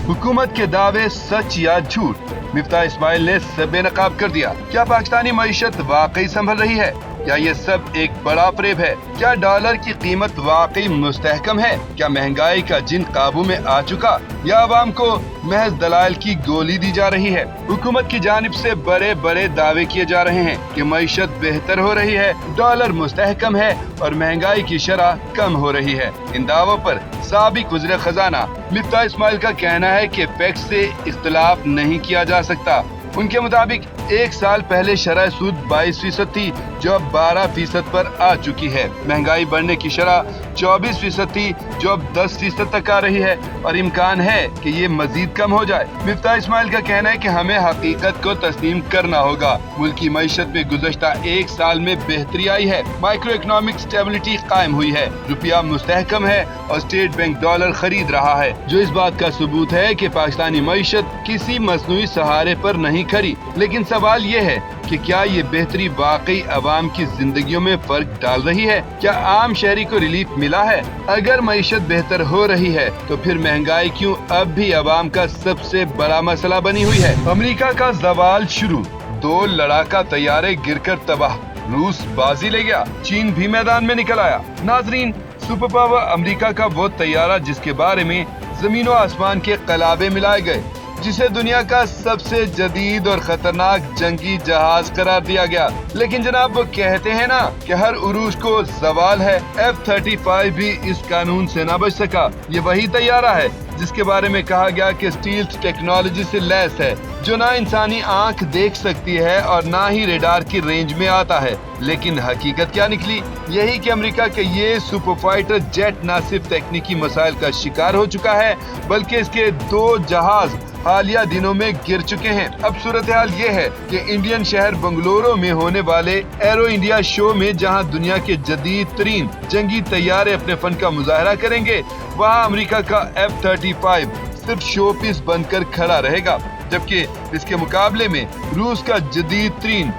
हुकूमत के दावे सच या झूठ, मिफ्ताह इस्माइल ने सब बेनकाब कर दिया। क्या पाकिस्तानी मईशत वाकई संभल रही है? क्या ये सब एक बड़ा फरेब है? क्या डॉलर की कीमत वाकई मुस्तहकम है? क्या महंगाई का जिन काबू में आ चुका, या आवाम को महज दलाल की गोली दी जा रही है? हुकूमत की जानिब से बड़े बड़े दावे किए जा रहे हैं कि मईशत बेहतर हो रही है, डॉलर मुस्तहकम है और महंगाई की शरह कम हो रही है। इन दावों पर साबिक वज़ीर खजाना मिफ्ताह इस्माइल का कहना है कि फैक्ट से इख्तिलाफ नहीं किया जा सकता। उनके मुताबिक एक साल पहले शरह सूद 22% थी, जो अब 12% पर आ चुकी है। महंगाई बढ़ने की शरह 24% थी, जो अब 10% तक आ रही है और इम्कान है कि ये मजीद कम हो जाए। मिफ्ताह इस्माइल का कहना है कि हमें हकीकत को तस्लीम करना होगा। मुल्क की मईशत में गुज़श्ता एक साल में बेहतरी आई है, माइक्रो इकोनॉमिक स्टेबिलिटी कायम हुई है, रुपया मुस्तहकम है और स्टेट बैंक डॉलर खरीद रहा है, जो इस बात का सबूत है कि पाकिस्तानी मईशत किसी मसनूई सहारे पर नहीं खड़ी। लेकिन सवाल ये है कि क्या ये बेहतरी वाकई अवाम की जिंदगियों में फर्क डाल रही है? क्या आम शहरी को रिलीफ मिला है? अगर मईशत बेहतर हो रही है तो फिर महंगाई क्यों अब भी अवाम का सबसे बड़ा मसला बनी हुई है? अमेरिका का जवाल शुरू, 2 लड़ाका तैयारे गिरकर तबाह, रूस बाजी ले गया, चीन भी मैदान में निकल आया। नाजरीन, सुपर पावर अमेरिका का वो तैयारा जिसके बारे में जमीन और आसमान के कलाबे मिलाए गए, जिसे दुनिया का सबसे जदीद और खतरनाक जंगी जहाज करार दिया गया। लेकिन जनाब, वो कहते हैं ना कि हर उरूज को जवाल है। F-35 भी इस कानून से न बच सका। ये वही तैयारा है जिसके बारे में कहा गया कि स्टील्थ टेक्नोलॉजी से लैस है, जो ना इंसानी आंख देख सकती है और ना ही रेडार की रेंज में आता है। लेकिन हकीकत क्या निकली? यही कि अमेरिका के ये सुपर फाइटर जेट न सिर्फ तकनीकी मसाइल का शिकार हो चुका है, बल्कि इसके 2 जहाज हालिया दिनों में गिर चुके हैं। अब सूरत हाल ये है कि इंडियन शहर बंगलुरु में होने वाले एरो इंडिया शो में जहां दुनिया के जदीद तरीन जंगी तैयारे अपने फन का मुजाहरा करेंगे, वहां अमेरिका का F-35 सिर्फ शो पीस बनकर खड़ा रहेगा, जबकि इसके मुकाबले में रूस का जदीद तरीन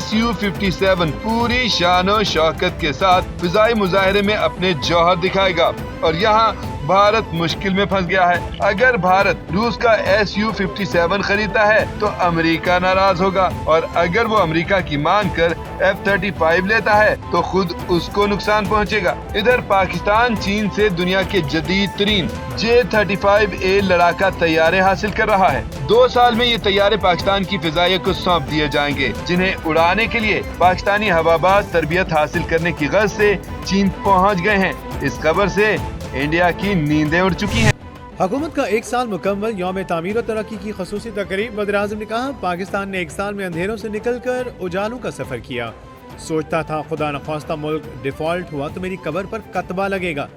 Su-57 पूरी शान शौकत के साथ फिजाई मुजाहरे में अपने जौहर दिखाएगा। और यहाँ भारत मुश्किल में फंस गया है। अगर भारत रूस का Su-57 खरीदता है तो अमेरिका नाराज होगा, और अगर वो अमेरिका की मांग कर F-35 लेता है तो खुद उसको नुकसान पहुंचेगा। इधर पाकिस्तान चीन से दुनिया के जदीद तरीन J-35A लड़ाका तैयारे हासिल कर रहा है। 2 साल में ये तैयारे पाकिस्तान की फिजाइया को सौंप दिए जाएंगे, जिन्हें उड़ाने के लिए पाकिस्तानी हवाबाज तरबियत हासिल करने की गर्ज से चीन पहुंच गए हैं। इस खबर से इंडिया की नींदें उड़ चुकी हैं। हुकूमत का 1 साल मुकम्मल यौम तामीर और तरक्की की खसूसी तकरीब। वज़ीर-ए-आज़म ने कहा, पाकिस्तान ने 1 साल में अंधेरों से निकलकर उजालों का सफर किया। सोचता था खुदा न ख्वास्ता मुल्क डिफॉल्ट हुआ तो मेरी कब्र पर कतबा लगेगा।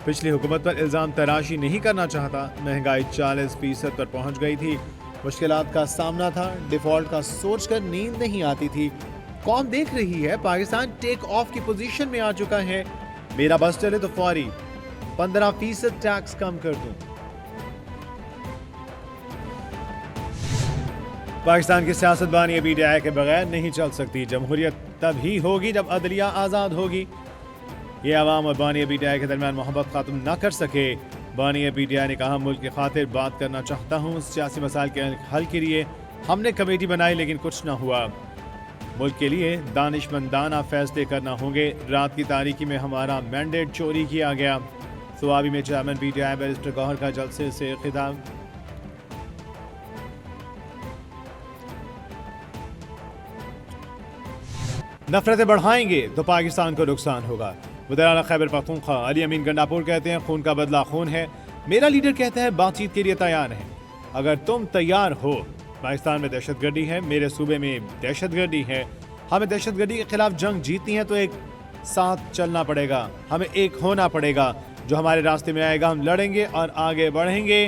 पिछली हुकूमत पर इल्ज़ाम तराशी नहीं करना चाहता। महंगाई 40% पर पहुंच गई थी। मुश्किलात का सामना था। डिफॉल्ट का सोचकर नींद नहीं आती थी। कौम देख रही है, पाकिस्तान टेक ऑफ की पोजीशन में आ चुका है। मेरा बस चले तो फौरी 15% टैक्स कम कर दूं। पाकिस्तान की सियासतबानी PTI के बगैर नहीं चल सकती। जमहूरियत तभी होगी जब अदलिया आज़ाद होगी। ये अवाम और बानी PTI के दरमियान मोहब्बत खत्म न कर सके। बानी PTI ने कहा, मुल्क की खातिर बात करना चाहता हूँ। सियासी मसाइल के हल के लिए हमने कमेटी बनाई, लेकिन कुछ न हुआ। मुल्क के लिए दानिशमंदाना फैसले करना होंगे। रात की तारीकी में हमारा मैंडेट चोरी किया गया। सुवाबी में चेयरमैन PTI बैरिस्टर गौहर का जलसे से खिताब। नफरतें बढ़ाएंगे तो पाकिस्तान को नुकसान होगा। वज़ीर खैबर पख्तूनख्वा अली अमीन गंडापुर कहते हैं, खून का बदला खून है। मेरा लीडर कहता है बातचीत के लिए तैयार है। अगर तुम तैयार हो, पाकिस्तान में दहशतगर्दी है, मेरे सूबे में दहशतगर्दी है, हमें दहशतगर्दी के खिलाफ जंग जीतनी है तो एक साथ चलना पड़ेगा, हमें एक होना पड़ेगा। जो हमारे रास्ते में आएगा हम लड़ेंगे और आगे बढ़ेंगे।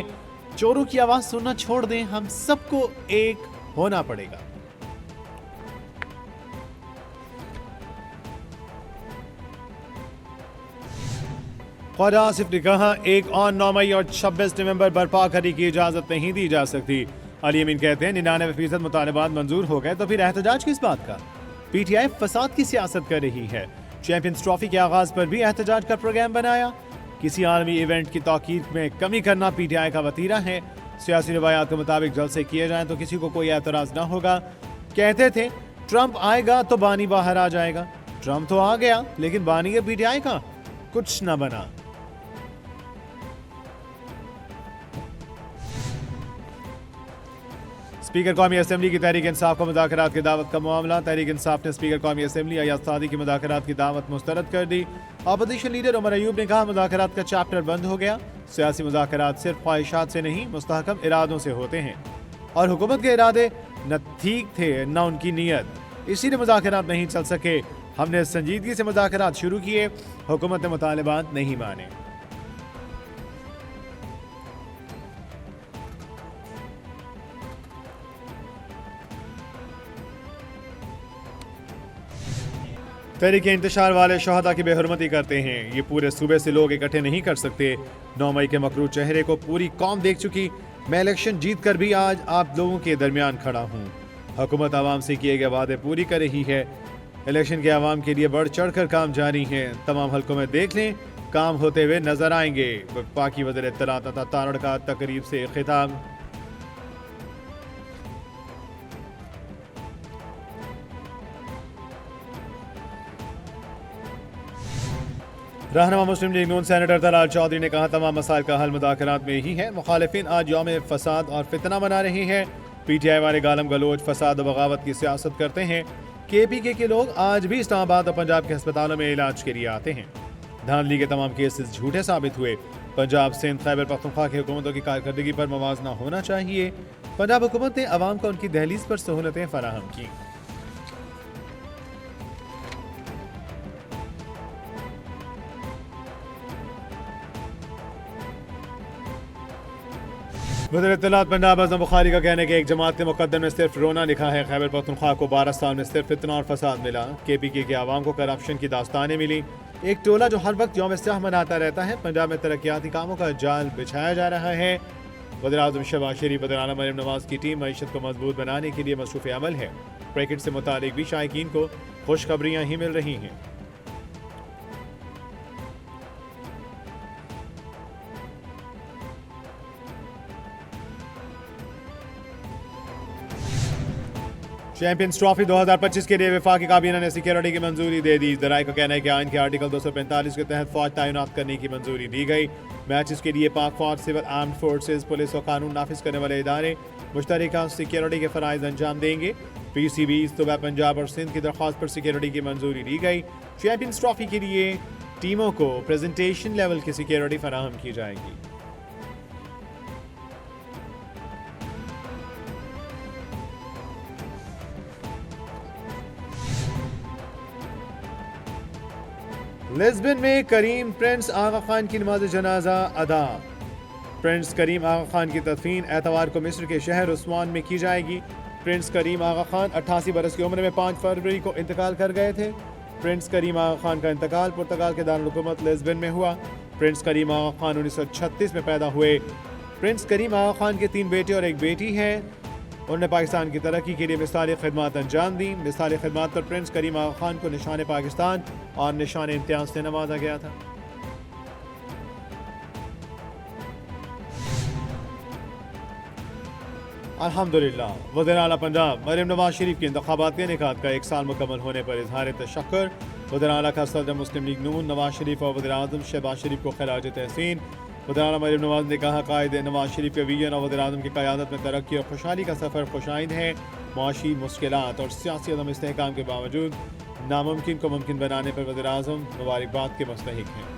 चोरों की आवाज़ सुनना छोड़ दें, हम सबको एक होना पड़ेगा। ख्वाजा आसिफ ने कहा, एक और 9 मई और 26 नवंबर बर्पा करने की इजाज़त नहीं दी जा सकती। अली अमीन कहते हैं, 99% मुतालबात मंजूर हो गए तो फिर एहतजाज किस बात का? PTI फसाद की सियासत कर रही है। चैंपियंस ट्रॉफी के आगाज पर भी एहतजाज का प्रोग्राम बनाया। किसी आलमी इवेंट की तौकीर में कमी करना PTI का वतीरा है। सियासी रवायात के मुताबिक जलसे किए जाएं तो किसी को कोई एतराज ना होगा। कहते थे ट्रंप आएगा तो बानी बाहर आ जाएगा। ट्रंप तो आ गया लेकिन बानी के पीटीआई का कुछ न बना। स्पीकर कौमी असेंबली की तहरीक इंसाफ को मुज़ाकरात की दावत का मामला। तहरीक इंसाफ ने स्पीकर कौमी असेंबली अयाज सादी की मुज़ाकरात की दावत मुस्तरद कर दी। अपोजिशन लीडर उमर अयूब ने कहा मुज़ाकरात का चैप्टर बंद हो गया। सियासी मुज़ाकरात सिर्फ ख्वाहिशात से नहीं मुस्तहकम इरादों से होते हैं और हुकूमत के इरादे न ठीक थे न उनकी नीयत, इसीलिए मुज़ाकरात नहीं चल सके। हमने संजीदगी से मुज़ाकरात शुरू किए, हुकूमत ने मुतालिबात नहीं माने। तहरीक इंतशार वाले शहदा की बेहरमती करते हैं। ये पूरे सूबे से लोग इकट्ठे नहीं कर सकते। 9 मई के मकरूज चेहरे को पूरी कौम देख चुकी। मैं इलेक्शन जीत कर भी आज आप लोगों के दरमियान खड़ा हूँ। हुकूमत आवाम से किए गए वादे पूरी कर रही है। इलेक्शन के आवाम के लिए बढ़ चढ़ कर काम जारी है। तमाम हलकों में देख लें, काम होते हुए नजर आएंगे। वफाकी वज़ीर इत्तलाआत अता तारड़ का तकरीब से खिताब। रहनुमा मुस्लिम लीग नून सेनेटर तलाल चौधरी ने कहा तमाम मसाइल का हल मुज़ाकरात में ही है। मुखालिफिन आज यौम फसाद और फितना मना रहे हैं। पीटीआई वाले गालम गलोच फसाद और बगावत की सियासत करते हैं। केपीके के लोग आज भी इस्लामाबाद और पंजाब के अस्पतालों में इलाज के लिए आते हैं। धांधली के तमाम केसेस झूठे साबित हुए। पंजाब सिंध खैबर पख्तूनख्वा की हुकूमतों की कारकर्दगी पर मवाजना होना चाहिए। पंजाब हुकूमत ने अवाम को उनकी दहलीज पर सहूलतें फराहम की। वज़ीर इत्तलाआत पंजाब आज़म बुखारी का कहना है कि एक जमात के मुकद्दर में सिर्फ रोना लिखा है। खैबर पख्तूनख्वा को 12 साल में सिर्फ फितना और फसाद मिला। केपीके के आवाम को करप्शन की दास्तानें मिली। एक टोला जो हर वक्त यौम स्याह मनाता रहता है। पंजाब में तरक्याती कामों का जाल बिछाया जा रहा है। वज़ीर आज़म शहबाज शरीफ वज़ीर आला मरियम नवाज की टीम मईशत को मजबूत बनाने के लिए मसरूफ़ अमल है। क्रिकेट से मुतालिक भी शायकीन को खुशखबरियाँ ही मिल रही हैं। चैंपियंस ट्रॉफी 2025 के लिए वफाकी काबीना ने सिक्योरिटी की मंजूरी दे दी। ज़राए का कहना है कि आइन के आर्टिकल 245 के तहत फौज तैनात करने की मंजूरी दी गई। मैचेस के लिए पाक फौज, सिविल आर्म्ड फोर्सेज, पुलिस और कानून नाफिज करने वाले इदारे मुश्तरका सिक्योरिटी के फ़राइज़ अंजाम देंगे। PCB सूबा पंजाब और सिंध की दरख्वास्त पर सिक्योरिटी की मंजूरी दी गई। चैंपियंस ट्रॉफी के लिए टीमों को प्रेजेंटेशन लेवल की सिक्योरिटी फराहम की जाएगी। लिस्बन में करीम प्रिंस आगा खान की नमाज जनाजा अदा। प्रिंस करीम आगा खान की तदफीन एतवार को मिस्र के शहर उस्मान में की जाएगी। प्रिंस करीम आगा खान 88 बरस की उम्र में 5 फरवरी को इंतकाल कर गए थे। प्रिंस करीम आगा खान का इंतकाल पुर्तगाल के दारुल हुकूमत लिस्बन में हुआ। प्रिंस करीम आगा खान 1936 में पैदा हुए। प्रिंस करीम आगा खान के 3 बेटे और 1 बेटी है। उन्होंने पाकिस्तान की तरक्की के लिए मिसाली खिदमत अंजाम दी। मिसाली खिदमत पर प्रिंस करीम आगा खान को निशान पाकिस्तान और निशान इम्तियाज से नवाजा गया था। अल्हम्दुलिल्लाह। वज़ीर आला पंजाब मरियम नवाज शरीफ की इंतखाबाती निकात का 1 साल मुकम्मल होने पर इजहार तशक्कुर। वज़ीर आला का सदर मुस्लिम लीग नून नवाज शरीफ और वज़ीर आज़म शहबाज शरीफ को खिराज तहसीन। वज़ीर आला मरियम नवाज ने कहा कायद नवाज शरीफ के विजन और वज़ीर आज़म की क़यादत में तरक्की और खुशहाली का सफ़र खुशाइंद है। माशी मुश्किलात और सियासी अदम इस्तेहकाम के बावजूद नामुमकिन को मुमकिन बनाने पर वज़ीर आज़म मुबारकबाद के मुस्तहिक हैं।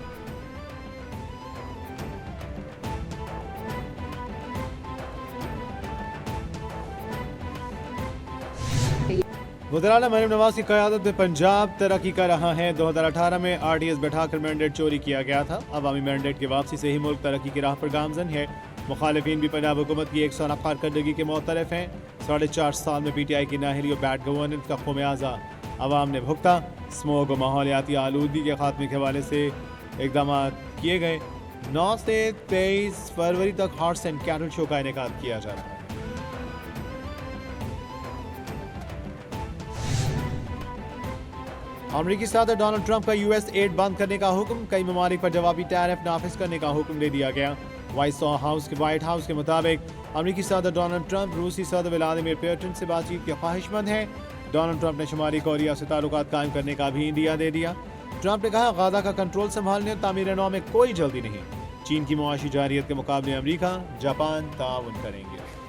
वज़ीर आला मरियम नवाज की क़यादत में पंजाब तरक्की कर रहा है। 2018 में RTS बैठाकर मैंडेट चोरी किया गया था। अवामी मैंडेट की वापसी से ही मुल्क तरक्की की राह पर गामजन है। मुखालिफिन भी पंजाब हुकूमत की 1 साल कारकर्दगी के मुतरफ हैं। 4.5 साल में PTI की नाहली और बैड गवर्नेंस का खुमियाजा अवाम ने भुगता। स्मोक और माहौलियाती आलूदगी के खात्मे के हवाले से इकदाम किए गए। 9 से 23 फरवरी तक हॉर्स एंड कैटल शो का इनेकाद किया जा रहा है। अमरीकी सदर डोनाल्ड ट्रंप का US एड बंद करने का हुक्म। कई ममालिक पर जवाबी टैरिफ नाफिज करने का हुक्म दे दिया गया। وائٹ ہاؤس کے مطابق امریکی صدر ڈونلڈ ٹرمپ روسی صدر ولادیمیر پوٹن سے بات چیت کے خواہش مند ہیں۔ ڈونلڈ ٹرمپ نے شمالی کوریا سے تعلقات قائم کرنے کا بھی عندیہ دے دیا۔ ٹرمپ نے کہا غزہ کا کنٹرول سنبھالنے اور تعمیر نو میں کوئی جلدی نہیں۔ چین کی معاشی جارحیت کے مقابلے امریکہ، جاپان تعاون کریں گے۔